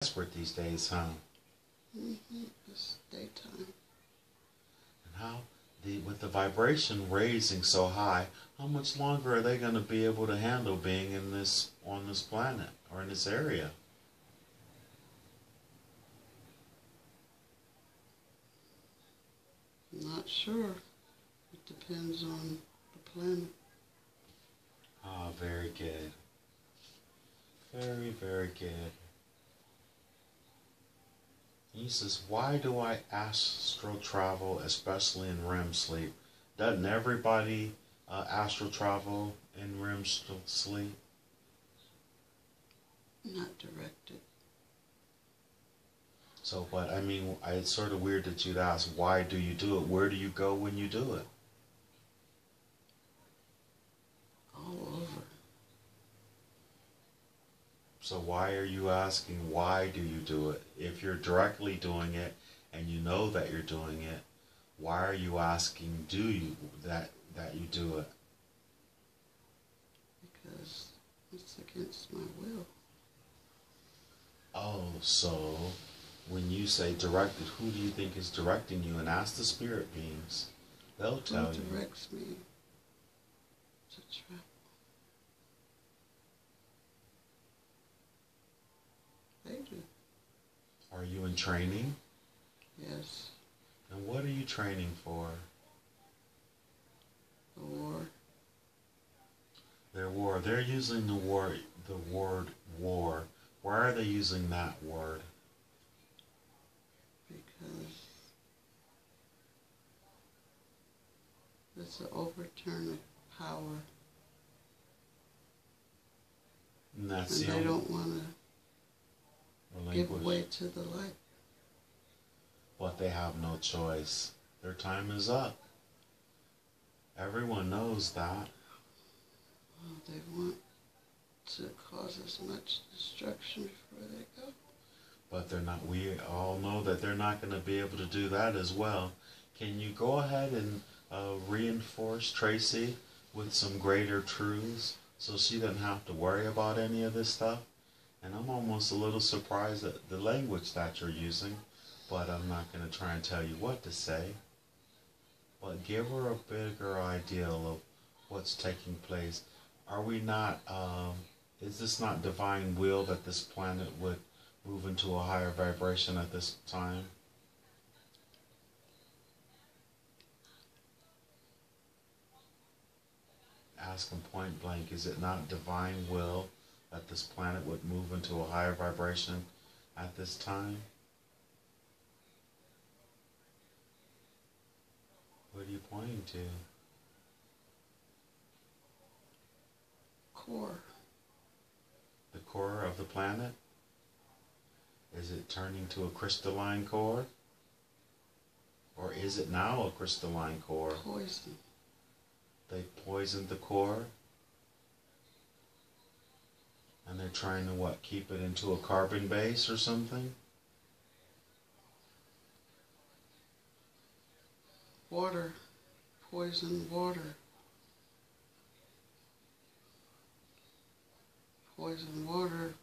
desperate these days, huh? It's daytime. And how with the vibration raising so high, how much longer are they going to be able to handle being in this on this planet or in this area? Not sure. It depends on the planet. Ah, very good. Very, very good. He says, why do I astral travel, especially in REM sleep? Doesn't everybody astral travel in REM sleep? Not directed. So, but I mean, it's sort of weird that you'd ask, why do you do it? Where do you go when you do it? All over. So why are you asking, why do you do it? If you're directly doing it and you know that you're doing it, why are you asking, do you, that you do it? Because it's against my will. Oh, so when you say directed, who do you think is directing you? And ask the spirit beings. They'll tell you. Who directs me to travel? They do. Are you in training? Yes. And what are you training for? The war. Their war. They're using the word war. Why are they using that word? Because it's an overturn of power. And that's And they don't want to give relinquish. way to the light. But they have no choice. Their time is up. Everyone knows that. Well, they want to cause as much destruction before they go. But they're not. We all know that they're not going to be able to do that as well. Can you go ahead and reinforce Tracy with some greater truths so she doesn't have to worry about any of this stuff? And I'm almost a little surprised at the language that you're using, but I'm not going to try and tell you what to say. But give her a bigger idea of what's taking place. Are we not, is this not divine will that this planet would move into a higher vibration at this time? Ask him point blank, is it not divine will that this planet would move into a higher vibration at this time? What are you pointing to? Core. The core of the planet? Is it turning to a crystalline core? Or is it now a crystalline core? Poison. They poisoned the core? And they're trying to what, keep it into a carbon base or something? Water. Poison water. Poison water.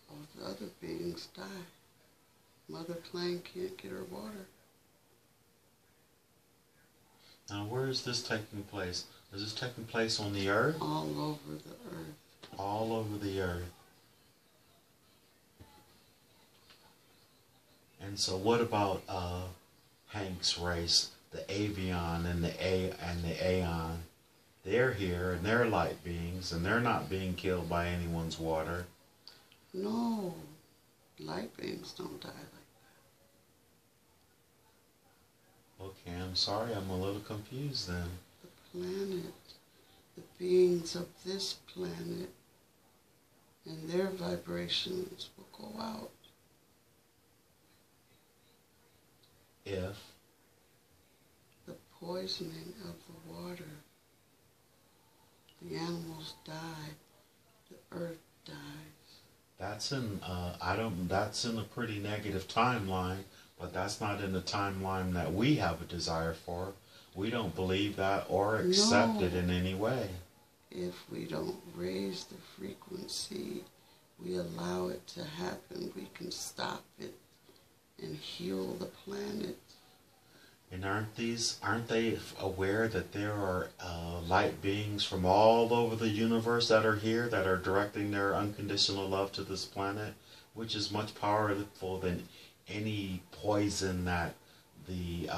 All the other beings die. Mother Plane can't get her water. Now where is this taking place? Is this taking place on the earth? All over the earth. All over the earth. And so what about Hank's race, the Avion and the Aeon? They're here and they're light beings and they're not being killed by anyone's water. No, light beings don't die like Okay, I'm sorry, I'm a little confused then. that. The planet, the beings of this planet, and their vibrations will go out. If The poisoning of the water, the animals die, the earth dies. that's in that's in a pretty negative timeline, but that's not in the timeline that we have a desire for. We don't believe that or accept it in any way. If we don't raise the frequency we allow it to happen, we can stop it and heal the planet. And aren't they aware that there are light beings from all over the universe that are here, that are directing their unconditional love to this planet, which is much powerful than any poison that the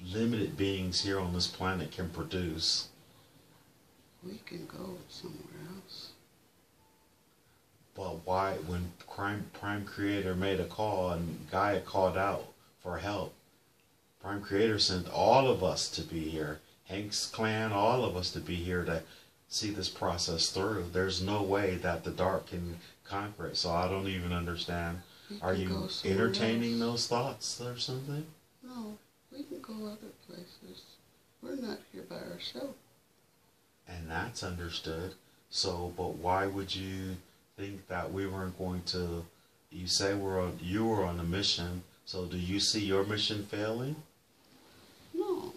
limited beings here on this planet can produce? We can go somewhere else. But why, when Prime Creator made a call and Gaia called out for help, Prime Creator sent all of us to be here. Hank's clan, all of us to be here to see this process through. There's no way that the dark can conquer it. So I don't even understand. Are you entertaining those thoughts or something? No, we can go other places. We're not here by ourselves. And that's understood. So, but why would you think that we weren't going to? You say you were on a mission. So, do you see your mission failing? No.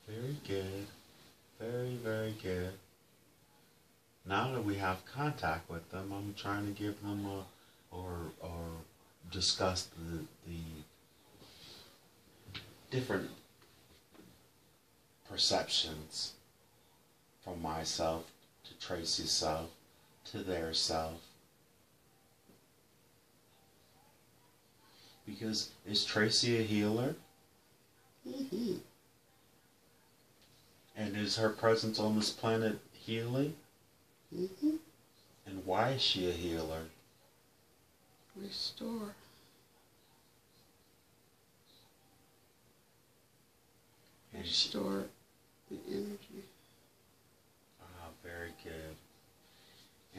Very good. Very, very good. Now that we have contact with them, I'm trying to give them or discuss the different perceptions from myself to Tracy's self to their self. Because is Tracy a healer? Mm-hmm. And is her presence on this planet healing? Mm-hmm. And why is she a healer? Restore. And Restore the energy. Ah, very good.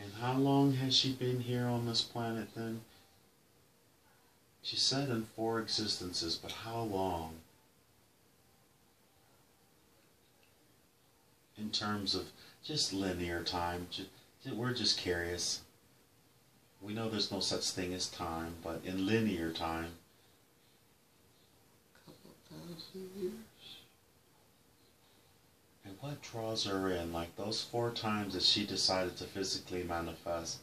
And how long has she been here on this planet then? She said in 4 existences, but how long? In terms of just linear time, we're just curious. We know there's no such thing as time, but in linear time. Couple thousand years. And what draws her in? Like those 4 times that she decided to physically manifest,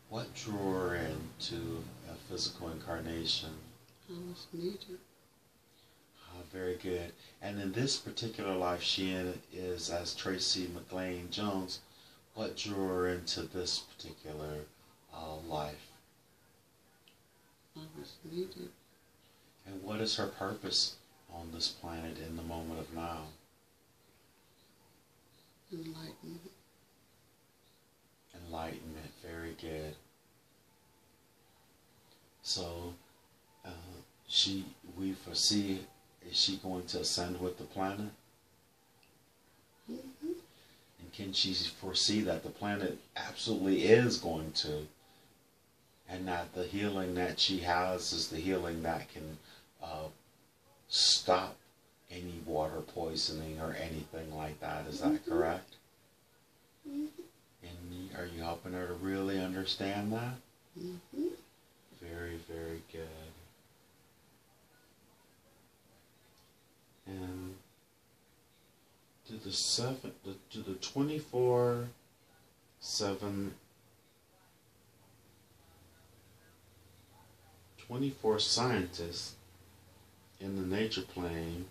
what drew her into a physical incarnation? I was needed. Ah, very good. And in this particular life, she is as Tracy McLean Jones. What drew her into this particular life? I was needed. And what is her purpose on this planet in the moment of now? Enlightenment. Enlightenment, very good. So, we foresee, is she going to ascend with the planet? Mm-hmm. And can she foresee that the planet absolutely is going to, and that the healing that she has is the healing that can stop any water poisoning or anything like that? Is that correct? Mm-hmm. And are you helping her to really understand that? Mm-hmm. Very, very good. And to the 24 scientists in the nature plane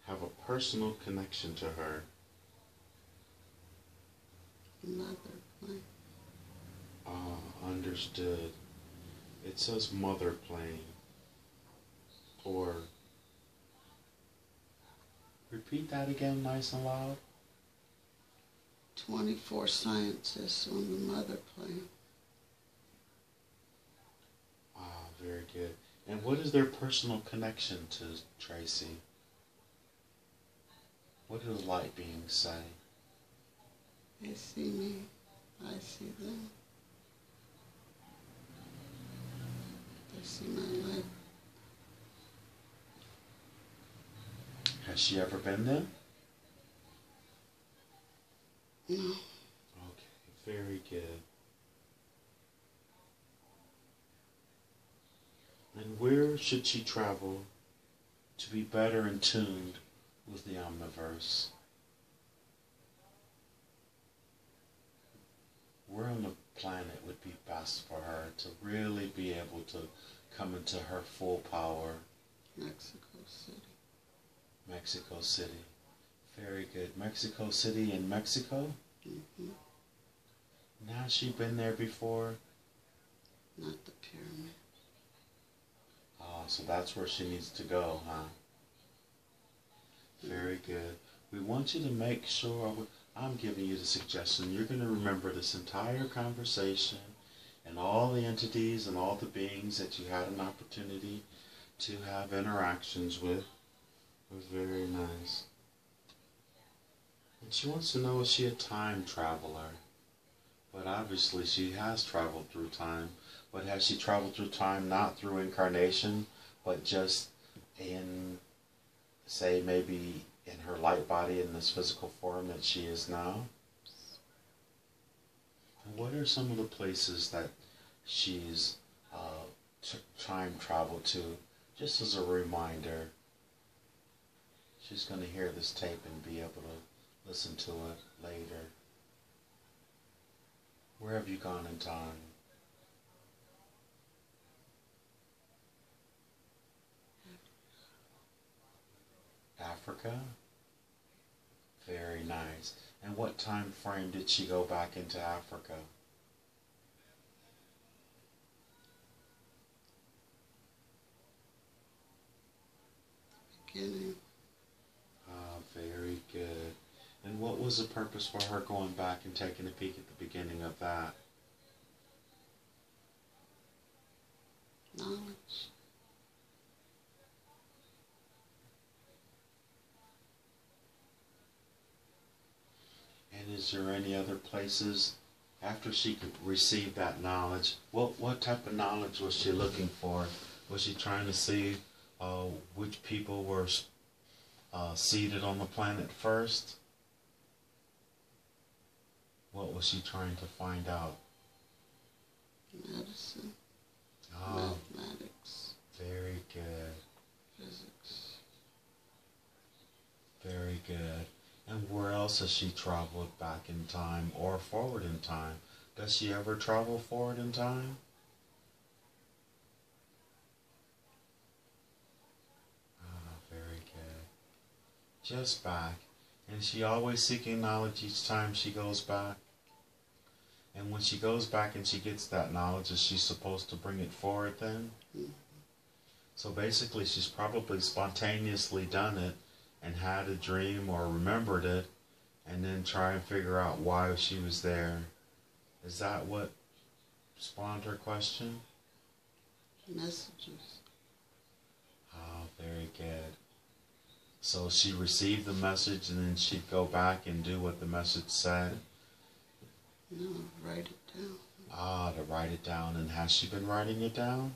have a personal connection to her. Mother plane. Understood. It says mother plane. Or repeat that again nice and loud. 24 scientists on the mother plane. Ah, very good. And what is their personal connection to Tracy? What do the light beings say? They see me. I see them. They see my light. Has she ever been there? No. Okay, very good. And where should she travel to be better in tune with the omniverse? Where on the planet would be best for her to really be able to come into her full power? Mexico City. Mexico City. Very good. Mexico City in Mexico? Mm-hmm. Now she been there before? Not the pyramid. Oh, so that's where she needs to go, huh? Very good. We want you to make sure, I'm giving you the suggestion, you're going to remember this entire conversation and all the entities and all the beings that you had an opportunity to have interactions with. It was very nice. And she wants to know, is she a time traveler? But obviously she has traveled through time. But has she traveled through time not through incarnation, but just in, say, maybe in her light body in this physical form that she is now? And what are some of the places that she's time traveled to? Just as a reminder, she's going to hear this tape and be able to listen to it later. Where have you gone in time? Africa? Very nice. And what time frame did she go back into Africa? Beginning. Ah, very good. And what was the purpose for her going back and taking a peek at the beginning of that? Knowledge. And is there any other places after she could receive that knowledge? What type of knowledge was she looking for? Was she trying to see which people were seated on the planet first? What was she trying to find out? Medicine. Oh, Mathematics. very good. Physics. Very good. And where else has she traveled back in time or forward in time? Does she ever travel forward in time? Ah, very good. Just back. And is she always seeking knowledge each time she goes back? And when she goes back and she gets that knowledge, is she supposed to bring it forward then? Mm-hmm. So basically she's probably spontaneously done it and had a dream or remembered it and then try and figure out why she was there. Is that what spawned her question? Messages. Oh, very good. So she received the message and then she'd go back and do what the message said? No, write it down. Ah, to write it down. And has she been writing it down?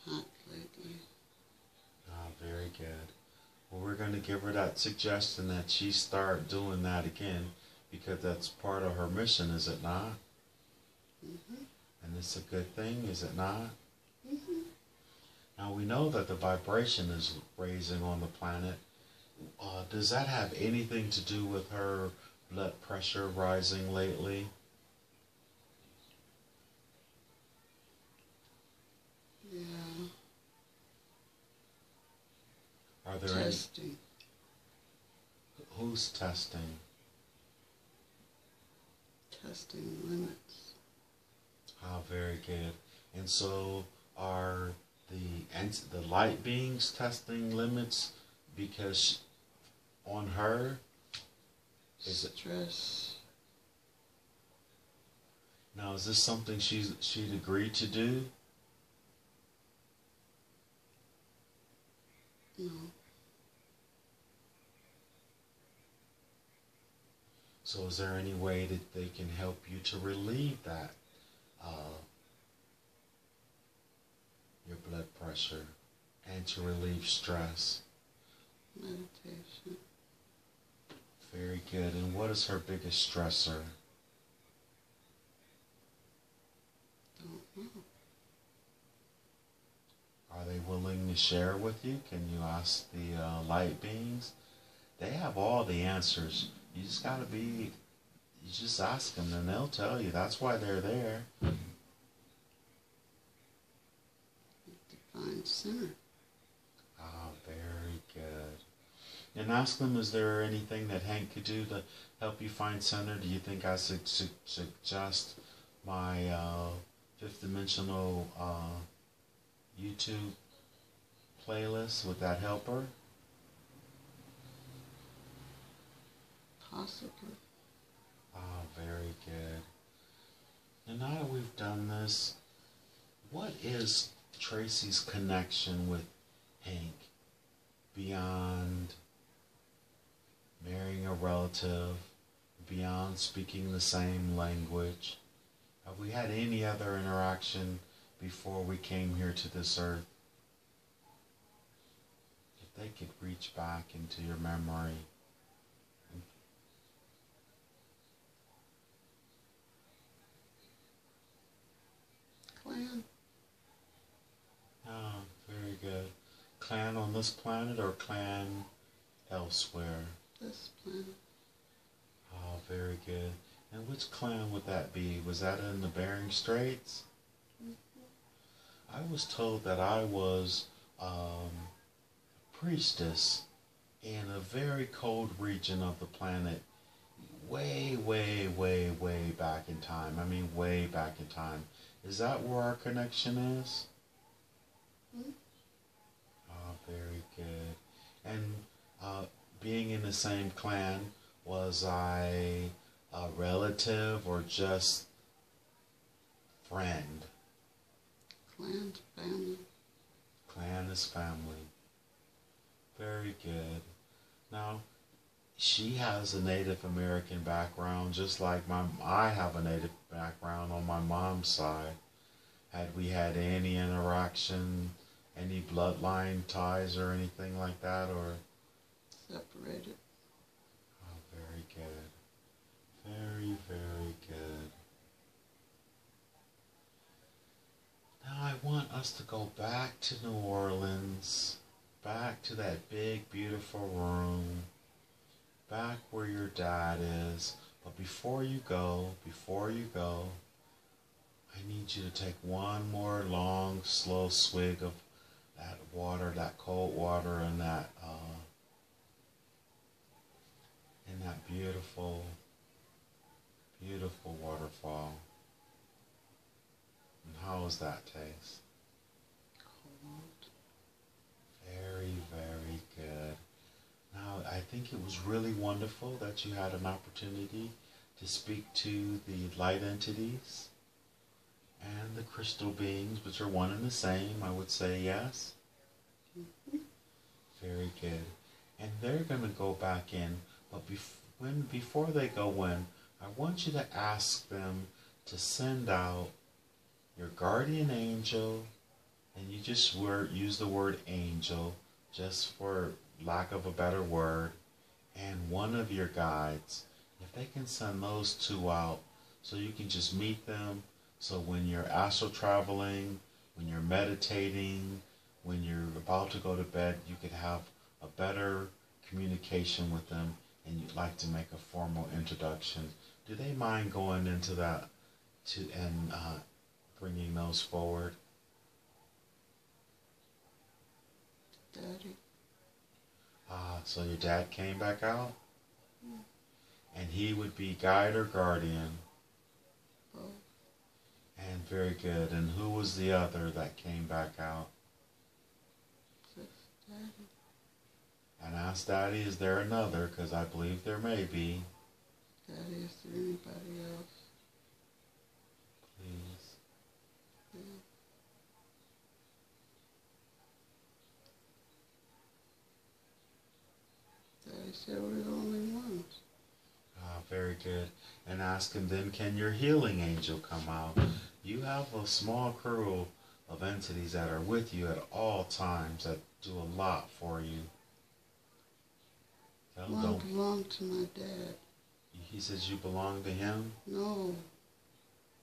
Not lately. Ah, very good. Well, we're going to give her that suggestion that she start doing that again because that's part of her mission, is it not? Mm-hmm. And it's a good thing, is it not? Mm-hmm. Now we know that the vibration is raising on the planet. Does that have anything to do with her blood pressure rising lately? Yeah. Are there Testing. who's testing? Testing limits. Ah, very good. And so are the light beings testing limits because on her? Is it Stress. now? Is this something she'd agreed to do? No. So is there any way that they can help you to relieve that, your blood pressure, and to relieve stress? Meditation. Very good. And what is her biggest stressor? Don't know. Are they willing to share with you? Can you ask the light beings? They have all the answers. You just got to be, You just ask them and they'll tell you. That's why they're there. Divine center. Ah, very good. And ask them, is there anything that Hank could do to help you find center? Do you think I should suggest my fifth dimensional YouTube playlist? Would that help her? Possibly. Ah, very good. And now that we've done this, what is Tracy's connection with Hank beyond marrying a relative, beyond speaking the same language? Have we had any other interaction before we came here to this earth? If they could reach back into your memory. Clan. Oh, very good. Clan on this planet or clan elsewhere? This planet. Oh, very good. And which clan would that be? Was that in the Bering Straits? I was told that I was a priestess in a very cold region of the planet way, way, way, way back in time. I mean, way back in time. Is that where our connection is? Oh, very good. And being in the same clan, was I a relative or just friend? Clan's family. Clan is family. Very good. Now, she has a Native American background, just like I have a Native background on my mom's side. Had we had any interaction, any bloodline ties or anything like that, or? Separated. Oh, very good. Very, very good. Now I want us to go back to New Orleans, back to that big, beautiful room, back where your dad is. But before you go, I need you to take one more long, slow swig of that water, that cold water, and that beautiful, beautiful waterfall. And how does that taste? Cold. Very, very good. Now, I think it was really wonderful that you had an opportunity to speak to the light entities and the crystal beings, which are one and the same. I would say yes. Very good. And they're going to go back in, but before they go in, I want you to ask them to send out your guardian angel, and you just use the word angel, just for lack of a better word, and one of your guides. If they can send those two out, so you can just meet them, so when you're astral traveling, when you're meditating, when you're about to go to bed, you could have a better communication with them, and you'd like to make a formal introduction. Do they mind going into that and bringing those forward? Daddy. So your dad came back out? And he would be guide or guardian? Both. And very good. And who was the other that came back out? Just Daddy. And ask Daddy, is there another? Because I believe there may be. Daddy, is there anybody else? Please. Yeah. Daddy said we're the only ones. Very good. And ask him then, can your healing angel come out? You have a small crew of entities that are with you at all times that do a lot for you. One belonged to my dad. He says you belong to him? No,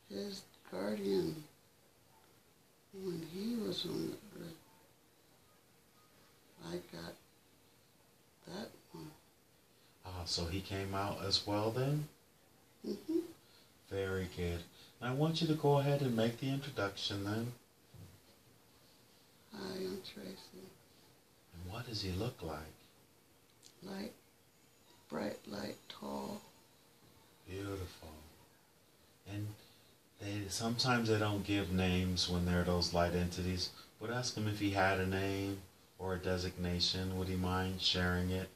his guardian. When he was on the earth, I got that one. So he came out as well then? Mm-hmm. Very good. I want you to go ahead and make the introduction then. Hi, I'm Tracy. And what does he look like? Light, bright light, tall. Beautiful. And sometimes they don't give names when they're those light entities. Would ask him if he had a name or a designation. Would he mind sharing it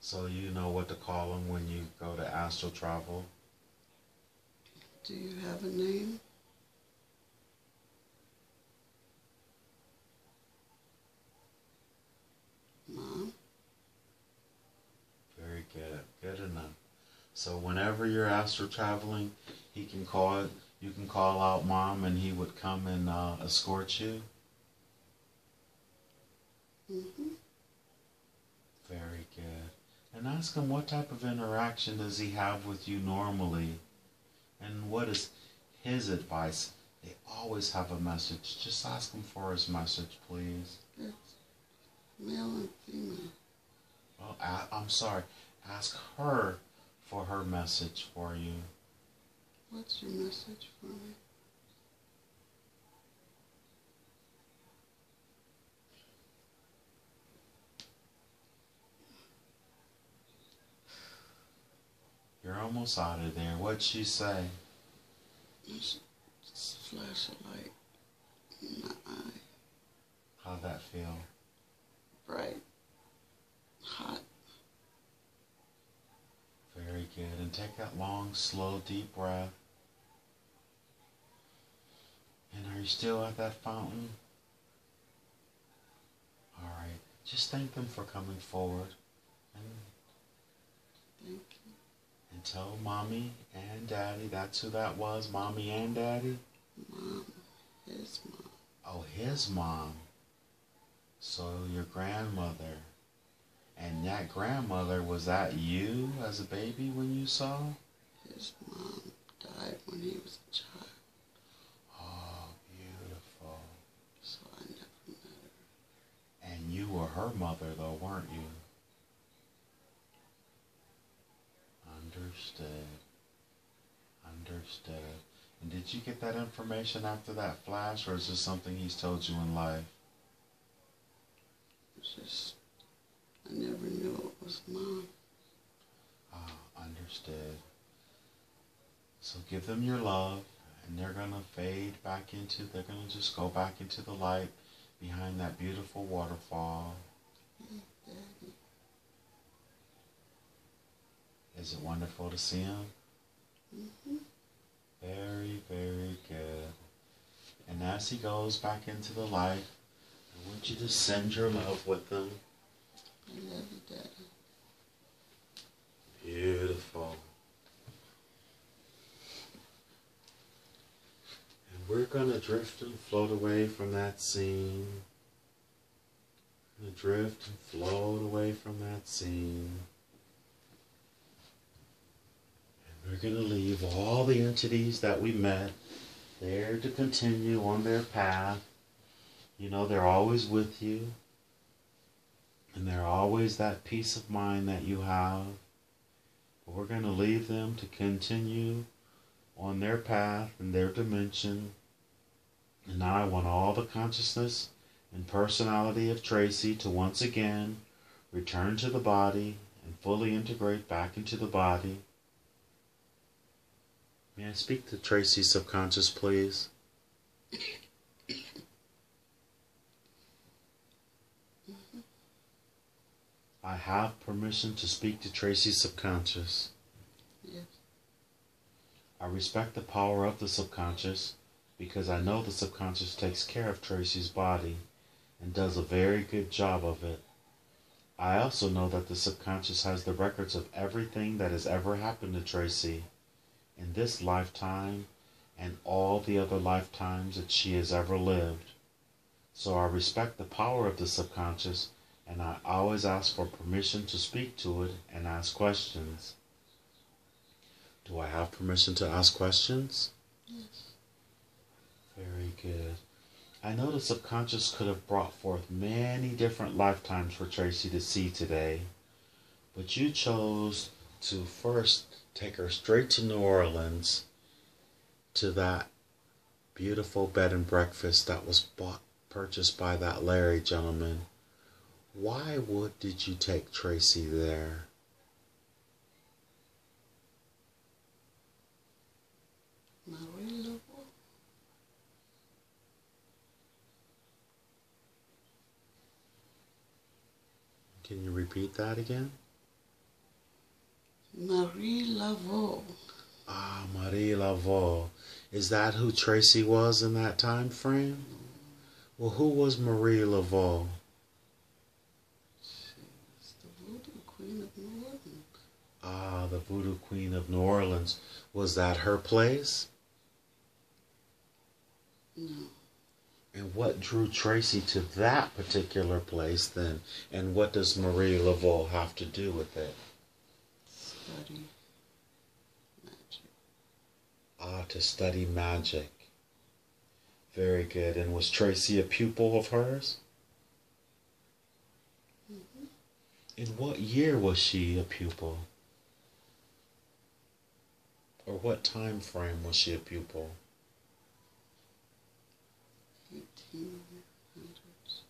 so you know what to call him when you go to astral travel? Do you have a name? Mom? Very good. Good enough. So whenever you're astral traveling, he can call. You can call out Mom, and he would come and escort you. Mm-hmm. Very good. And ask him what type of interaction does he have with you normally, and what is his advice. They always have a message. Just ask him for his message, please. It's male and female. Well, I'm sorry. Ask her for her message for you. What's your message for me? You're almost out of there. What'd she say? Just a flash of light in my eye. How'd that feel? Bright. Hot. Very good. And take that long, slow, deep breath. And are you still at that fountain? All right. Just thank them for coming forward. And Thank you. and tell Mommy and Daddy, that's who that was, Mommy and Daddy? Mom. His mom. Oh, his mom. So your grandmother. And that grandmother, was that you as a baby when you saw? His mom died when he was a child. Oh, beautiful. So I never met her. And you were her mother though, weren't you? Understood. Understood. And did you get that information after that flash, or is this something he's told you in life? It's just, I never knew it was Mom. Ah, understood. So give them your love, and they're going to they're going to just go back into the light behind that beautiful waterfall. Hey, Daddy. Is it wonderful to see him? Mm-hmm. Very, very good. And as he goes back into the light, I want you to send your love with them. I love you, Daddy. Beautiful. And we're going to drift and float away from that scene. We're going to drift and float away from that scene. We're going to leave all the entities that we met there to continue on their path. You know, they're always with you. And they're always that peace of mind that you have. But we're going to leave them to continue on their path and their dimension. And now I want all the consciousness and personality of Tracy to once again return to the body and fully integrate back into the body. May I speak to Tracy's subconscious, please? I have permission to speak to Tracy's subconscious. Yes. I respect the power of the subconscious because I know the subconscious takes care of Tracy's body and does a very good job of it. I also know that the subconscious has the records of everything that has ever happened to Tracy in this lifetime and all the other lifetimes that she has ever lived. So I respect the power of the subconscious, and I always ask for permission to speak to it and ask questions. Do I have permission to ask questions? Yes. Very good. I know the subconscious could have brought forth many different lifetimes for Tracy to see today, but you chose to first take her straight to New Orleans to that beautiful bed and breakfast that was purchased by that Larry gentleman, why did you take Tracy there? Marie Can you repeat that again? Marie Laveau. Ah, Marie Laveau. Is that who Tracy was in that time frame? Well, who was Marie Laveau? She was the Voodoo Queen of New Orleans. Ah, the Voodoo Queen of New Orleans. Was that her place? No. And what drew Tracy to that particular place then? And what does Marie Laveau have to do with it? Study magic. Ah, to study magic. Very good. And was Tracy a pupil of hers? Mm-hmm. In what year was she a pupil? Or what time frame was she a pupil? 1800s.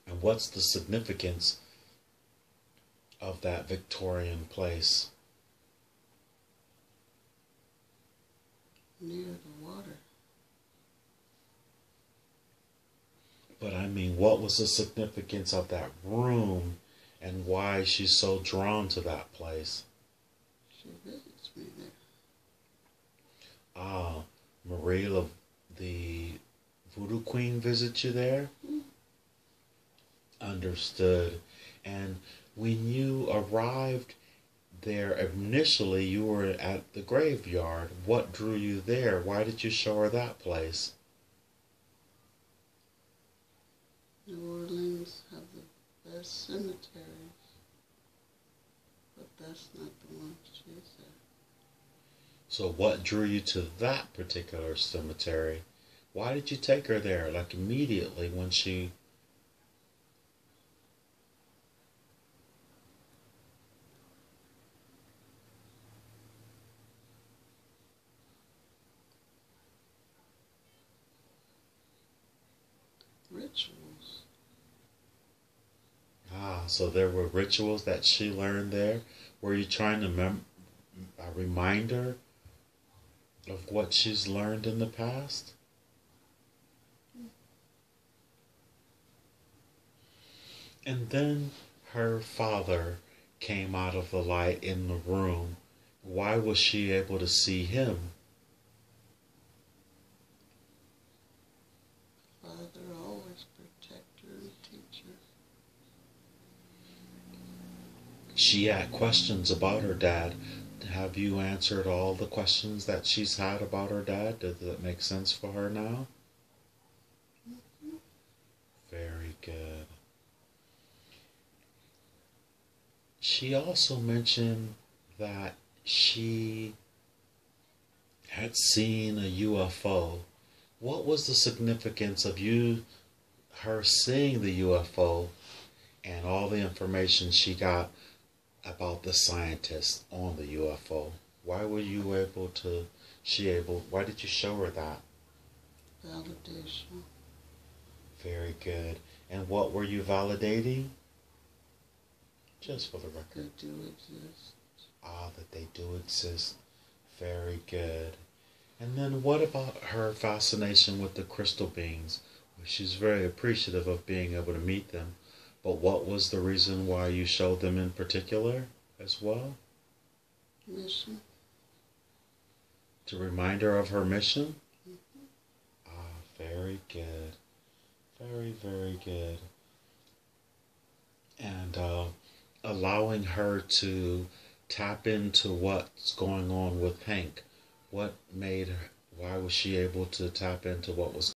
And what's the significance of that Victorian place? Near the water. But I mean, what was the significance of that room and why she's so drawn to that place? She visits me there. Ah, the Voodoo Queen visits you there? Mm. Understood. And when you arrived there initially, you were at the graveyard. What drew you there? Why did you show her that place? New Orleans have the best cemeteries, but that's not the one she said. So what drew you to that particular cemetery? Why did you take her there, like immediately when she... Rituals. Ah, so there were rituals that she learned there. Were you trying to remind her of what she's learned in the past? And then her father came out of the light in the room. Why was she able to see him? Father always protect her and teach her. She had questions about her dad. Have you answered all the questions that she's had about her dad? Does that make sense for her now? Mm-hmm. Very good. She also mentioned that she had seen a UFO. What was the significance of her seeing the UFO and all the information she got about the scientists on the UFO? Why were you able to, why did you show her that? Validation. Very good. And what were you validating? Just for the record. They do exist. Ah, that they do exist. Very good. And then what about her fascination with the crystal beings? She's very appreciative of being able to meet them. But what was the reason why you showed them in particular as well? Mission. To remind her of her mission? Mm-hmm. Ah, very good. Very, very good. And allowing her to tap into what's going on with Hank. Why was she able to tap into what was